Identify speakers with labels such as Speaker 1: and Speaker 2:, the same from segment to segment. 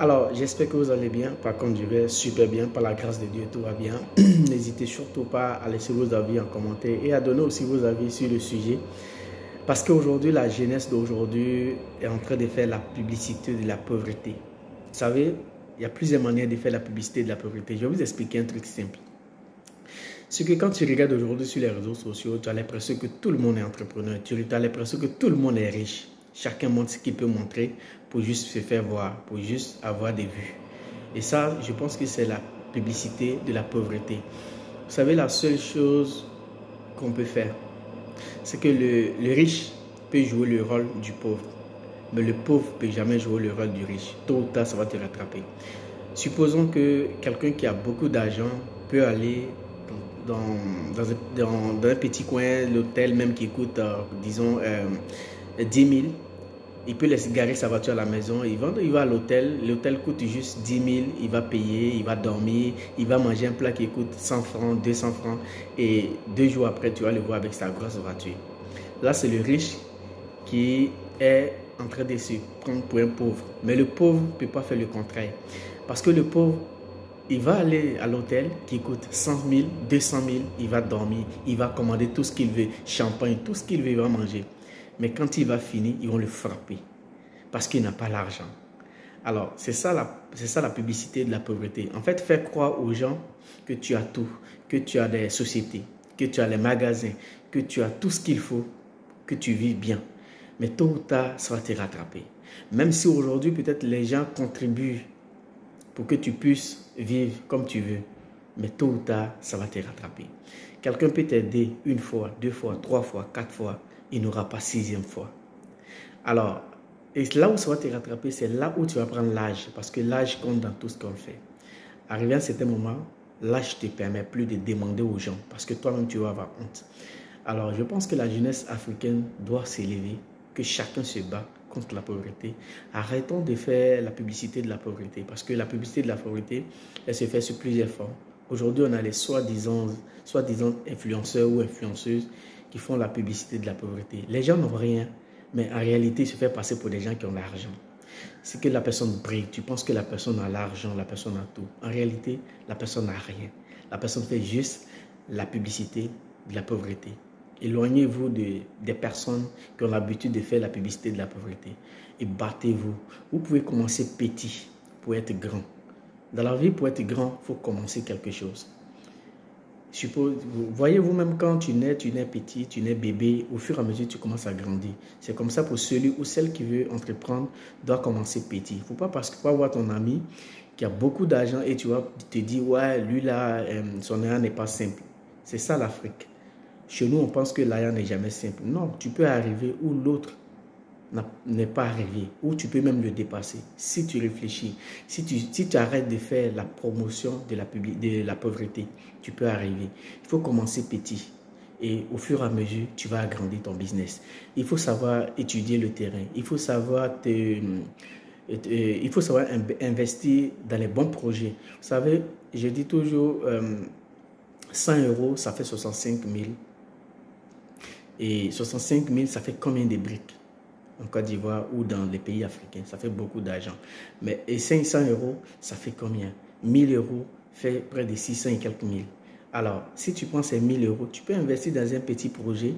Speaker 1: Alors, j'espère que vous allez bien. Par contre, je vais super bien. Par la grâce de Dieu, tout va bien. N'hésitez surtout pas à laisser vos avis en commentaire et à donner aussi vos avis sur le sujet. Parce qu'aujourd'hui, la jeunesse d'aujourd'hui est en train de faire la publicité de la pauvreté. Vous savez, il y a plusieurs manières de faire la publicité de la pauvreté. Je vais vous expliquer un truc simple. C'est que quand tu regardes aujourd'hui sur les réseaux sociaux, tu as l'impression que tout le monde est entrepreneur. Tu as l'impression que tout le monde est riche. Chacun montre ce qu'il peut montrer pour juste se faire voir, pour juste avoir des vues. Et ça, je pense que c'est la publicité de la pauvreté. Vous savez, la seule chose qu'on peut faire, c'est que le riche peut jouer le rôle du pauvre. Mais le pauvre ne peut jamais jouer le rôle du riche. Tôt ou tard, ça va te rattraper. Supposons que quelqu'un qui a beaucoup d'argent peut aller dans un petit coin, l'hôtel même qui coûte, disons, 10 000. Il peut laisser garer sa voiture à la maison, il va à l'hôtel, l'hôtel coûte juste 10 000, il va payer, il va dormir, il va manger un plat qui coûte 100 francs, 200 francs et 2 jours après, tu vas le voir avec sa grosse voiture. Là, c'est le riche qui est en train de se prendre pour un pauvre. Mais le pauvre ne peut pas faire le contraire. Parce que le pauvre, il va aller à l'hôtel qui coûte 100 000, 200 000, il va dormir, il va commander tout ce qu'il veut, champagne, tout ce qu'il veut, il va manger. Mais quand il va finir, ils vont le frapper parce qu'il n'a pas l'argent. Alors, c'est ça la publicité de la pauvreté. En fait, faire croire aux gens que tu as tout, que tu as des sociétés, que tu as les magasins, que tu as tout ce qu'il faut, que tu vis bien. Mais tôt ou tard, ça va te rattraper. Même si aujourd'hui, peut-être les gens contribuent pour que tu puisses vivre comme tu veux. Mais tôt ou tard, ça va te rattraper. Quelqu'un peut t'aider une fois, 2 fois, 3 fois, 4 fois. Il n'aura pas 6e fois. Alors, et là où ça va te rattraper, c'est là où tu vas prendre l'âge. Parce que l'âge compte dans tout ce qu'on fait. Arrivé à un certain moment, l'âge ne te permet plus de demander aux gens. Parce que toi-même, tu vas avoir honte. Alors, je pense que la jeunesse africaine doit s'élever. Que chacun se bat contre la pauvreté. Arrêtons de faire la publicité de la pauvreté. Parce que la publicité de la pauvreté, elle se fait sur plusieurs formes. Aujourd'hui, on a les soi-disant influenceurs ou influenceuses qui font la publicité de la pauvreté. Les gens n'ont rien, mais en réalité, ils se font passer pour des gens qui ont l'argent. C'est que la personne brille. Tu penses que la personne a l'argent, la personne a tout. En réalité, la personne n'a rien. La personne fait juste la publicité de la pauvreté. Éloignez-vous des personnes qui ont l'habitude de faire la publicité de la pauvreté. Et battez-vous. Vous pouvez commencer petit pour être grand. Dans la vie, pour être grand, il faut commencer quelque chose. Voyez vous-même quand tu nais petit, tu nais bébé, au fur et à mesure tu commences à grandir. C'est comme ça pour celui ou celle qui veut entreprendre, doit commencer petit. Il ne faut pas parce que tu vas voir ton ami qui a beaucoup d'argent et tu vas te dire, ouais, lui là, son argent n'est pas simple. C'est ça l'Afrique. Chez nous, on pense que l'argent n'est jamais simple. Non, tu peux arriver où l'autre n'est pas arrivé, ou tu peux même le dépasser si tu réfléchis, si tu arrêtes de faire la promotion de la pauvreté, tu peux arriver. Il faut commencer petit et au fur et à mesure tu vas agrandir ton business. Il faut savoir étudier le terrain, il faut savoir investir dans les bons projets. Vous savez, je dis toujours 100 € ça fait 65 000 et 65 000 ça fait combien de briques en Côte d'Ivoire ou dans les pays africains? Ça fait beaucoup d'argent. Mais et 500 €, ça fait combien? 1000 € fait près de 600 et quelques mille. Alors, si tu prends ces 1000 €, tu peux investir dans un petit projet.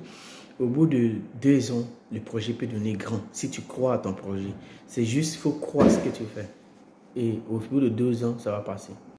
Speaker 1: Au bout de 2 ans, le projet peut devenir grand. Si tu crois à ton projet, c'est juste, il faut croire ce que tu fais. Et au bout de 2 ans, ça va passer.